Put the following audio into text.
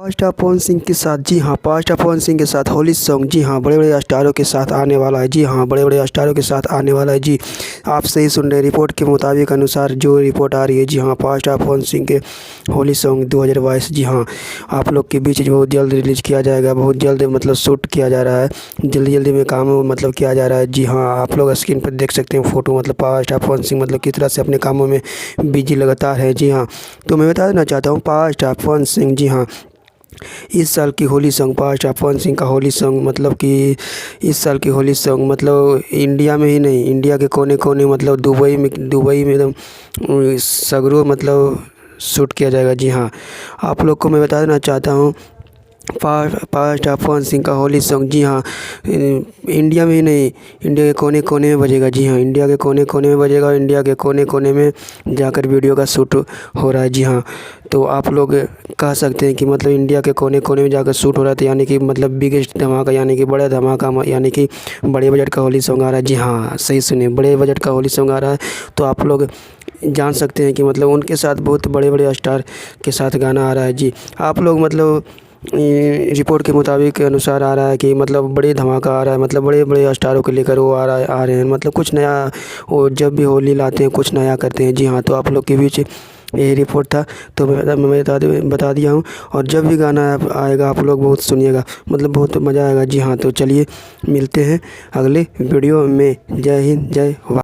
Past Pawan Singh के साथ, जी हाँ, पास्ट पवन सिंह के साथ होली सॉन्ग, जी हाँ, बड़े बड़े स्टारों के साथ आने वाला है। जी हाँ, बड़े बड़े स्टारों के साथ आने वाला है। जी, आप सही सुन रहे हैं। रिपोर्ट के मुताबिक अनुसार जो रिपोर्ट आ रही है, जी हाँ, पास्ट पवन सिंह के होली सॉन्ग 2022, जी हाँ, आप लोग के बीच बहुत जल्द रिलीज़ किया जाएगा। बहुत जल्द मतलब शूट किया जा रहा है, जल्दी जल्दी में काम मतलब किया जा रहा है। जी हाँ, आप लोग स्क्रीन पर देख सकते हैं फ़ोटो। मतलब पास्ट पवन सिंह मतलब किस तरह से अपने कामों में बिजी लगातार है। जी हाँ, तो मैं बता देना चाहता हूँ पास्ट पवन सिंह, जी हाँ, इस साल की होली सॉन्ग, पास्ट पवन सिंह का होली सॉन्ग मतलब कि इस साल की होली सॉन्ग मतलब इंडिया में ही नहीं, इंडिया के कोने कोने मतलब दुबई में एकदम सगरो मतलब शूट किया जाएगा। जी हाँ, आप लोग को मैं बता देना चाहता हूँ पास्ट पवन सिंह का होली सॉन्ग, जी हाँ, इंडिया में ही नहीं, इंडिया के कोने कोने में बजेगा। जी हाँ, इंडिया के कोने कोने में बजेगा। इंडिया के कोने कोने में जाकर वीडियो का शूट हो रहा है। जी हाँ, तो आप लोग कह सकते हैं कि मतलब इंडिया के कोने कोने में जाकर शूट हो रहा था, यानी कि मतलब बिगेस्ट धमाका, यानी कि बड़ा धमाका, यानी कि बड़े बजट का होली सॉन्ग आ रहा है। जी हाँ, सही सुनिए, बड़े बजट का होली सॉन्ग आ रहा है। तो आप लोग जान सकते हैं कि मतलब उनके साथ बहुत बड़े बड़े स्टार के साथ गाना आ रहा है। जी, आप लोग मतलब रिपोर्ट के मुताबिक के अनुसार आ रहा है कि मतलब बड़े धमाका आ रहा है, मतलब बड़े बड़े स्टारों को लेकर वो आ रहे हैं, मतलब कुछ नया। वो जब भी होली लाते हैं कुछ नया करते हैं। जी हाँ, तो आप लोग के बीच यही रिपोर्ट था, तो मैं बता दिया हूँ। और जब भी गाना आएगा आप लोग बहुत सुनिएगा, मतलब बहुत मज़ा आएगा। जी हाँ, तो चलिए मिलते हैं अगले वीडियो में। जय हिंद, जय भारत।